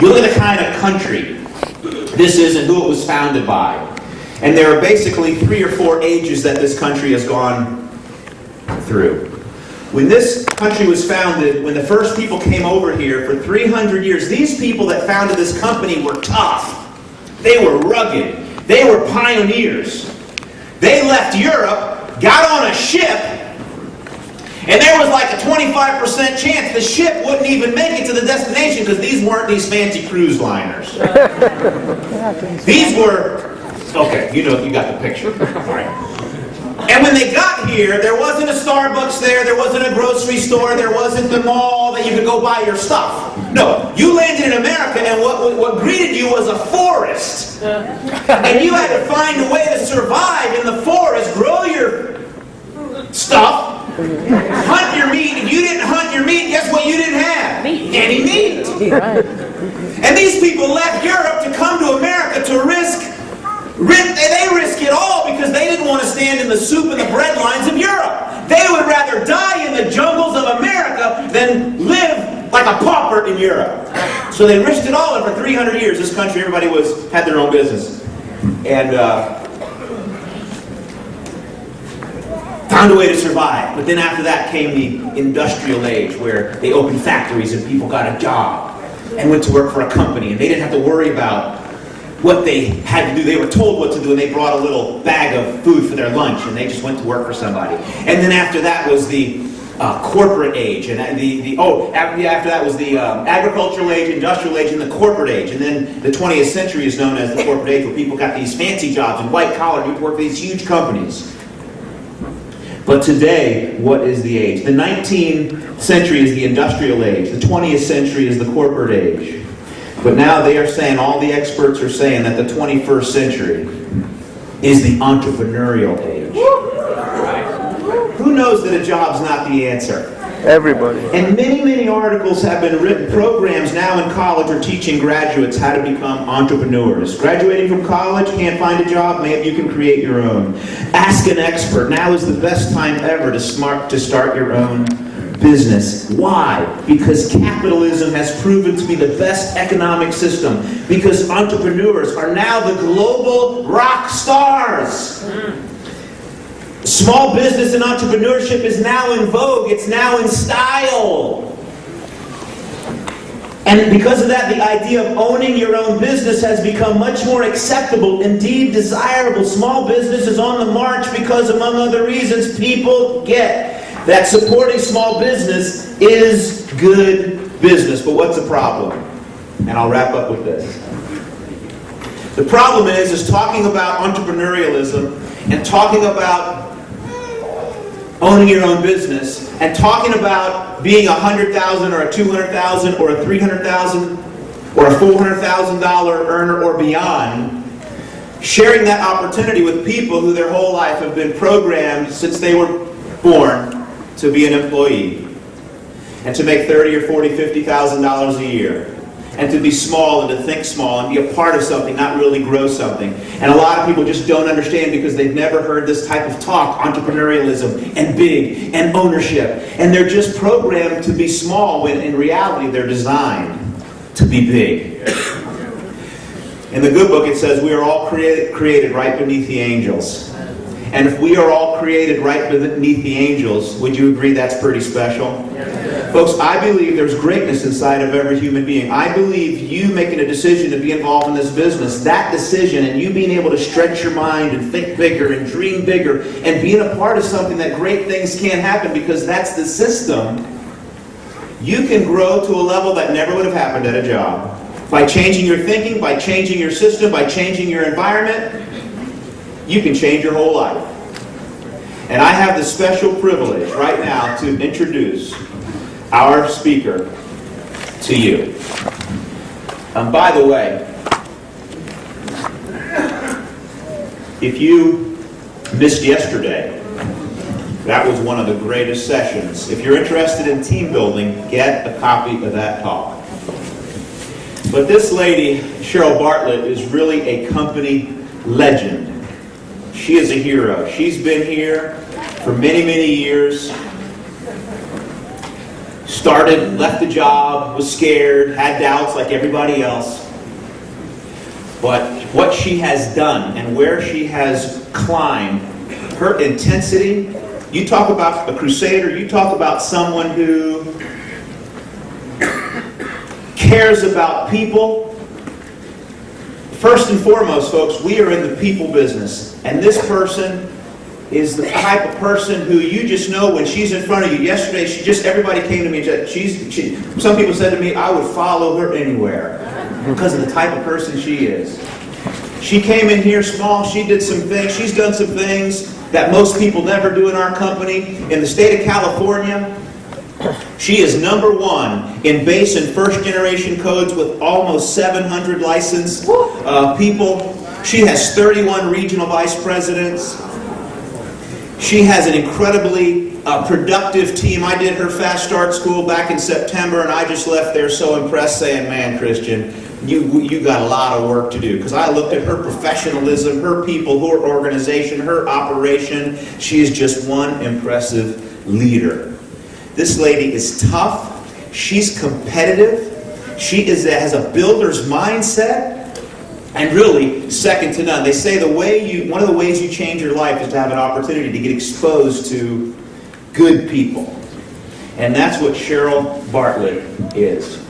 You look at the kind of country this is and who it was founded by. And there are basically 3 or 4 ages that this country has gone through. When this country was founded, when the first people came over here for 300 years, these people that founded this company were tough. They were rugged. They were pioneers. They left Europe, got on a ship, and there was like a 25% chance the ship wouldn't even make it to the destination because these weren't these fancy cruise liners. These were, okay, you got the picture. All right. And when they got here, there wasn't a Starbucks there wasn't a grocery store, there wasn't the mall that you could go buy your stuff. No, you landed in America and what greeted you was a forest. And you had to find a way to survive in the forest, grow your stuff, hunt your meat. If you didn't hunt your meat, guess what you didn't have? Any meat. And these people left Europe to come to America to they risk it all because they didn't want to stand in the soup and the bread lines of Europe. They would rather die in the jungles of America than live like a pauper in Europe. So they risked it all, and for 300 years, this country, everybody had their own business. And found a way to survive. But then after that came the industrial age, where they opened factories and people got a job and went to work for a company, and they didn't have to worry about what they had to do. They were told what to do, and they brought a little bag of food for their lunch, and they just went to work for somebody. And then after that was the corporate age, and after that was the agricultural age, industrial age, and the corporate age. And then the 20th century is known as the corporate age, where people got these fancy jobs and white collar, you work for these huge companies. But today, what is the age? The 19th century is the industrial age. The 20th century is the corporate age. But now they are saying, all the experts are saying, that the 21st century is the entrepreneurial age. Who knows that a job's not the answer? Everybody. And many, many articles have been written. Programs now in college are teaching graduates how to become entrepreneurs. Graduating from college, can't find a job? Maybe you can create your own. Ask an expert. Now is the best time ever to start your own business. Why? Because capitalism has proven to be the best economic system. Because entrepreneurs are now the global rock stars. Small business and entrepreneurship is now in vogue. It's now in style. And because of that, the idea of owning your own business has become much more acceptable, indeed desirable. Small business is on the march because, among other reasons, people get that supporting small business is good business. But what's the problem? And I'll wrap up with this. The problem is talking about entrepreneurialism and talking about owning your own business and talking about being $100,000 or a $200,000 or a $300,000 or a $400,000 earner or beyond, sharing that opportunity with people who their whole life have been programmed since they were born to be an employee and to make $30,000 or $40,000, $50,000 a year, and to be small and to think small and be a part of something, not really grow something. And a lot of people just don't understand because they've never heard this type of talk, entrepreneurialism and big and ownership. And they're just programmed to be small when in reality they're designed to be big. In the good book it says we are all created right beneath the angels. And if we are all created right beneath the angels, would you agree that's pretty special? Yes. Folks, I believe there's greatness inside of every human being. I believe you making a decision to be involved in this business, that decision and you being able to stretch your mind and think bigger and dream bigger and being a part of something that great things can happen because that's the system, you can grow to a level that never would have happened at a job. By changing your thinking, by changing your system, by changing your environment, you can change your whole life. And I have the special privilege right now to introduce our speaker to you. By the way, if you missed yesterday, that was one of the greatest sessions. If you're interested in team building, get a copy of that talk. But this lady, Cheryl Bartlett, is really a company legend. She is a hero. She's been here for many, many years. left the job, was scared, had doubts like everybody else. But what she has done and where she has climbed, her intensity, you talk about a crusader, you talk about someone who cares about people. First and foremost, folks, we are in the people business. And this person is the type of person who you just know when she's in front of you. Yesterday, everybody came to me and said, some people said to me, I would follow her anywhere because of the type of person she is. She came in here small, she did some things, she's done some things that most people never do in our company. In the state of California, she is #1 in base and first generation codes with almost 700 licensed people. She has 31 regional vice presidents. She has an incredibly productive team. I did her Fast Start School back in September, and I just left there so impressed saying, man, Christian, you got a lot of work to do. Because I looked at her professionalism, her people, her organization, her operation. She is just one impressive leader. This lady is tough. She's competitive. She has a builder's mindset. And really, second to none. They say one of the ways you change your life is to have an opportunity to get exposed to good people. And that's what Cheryl Bartlett is.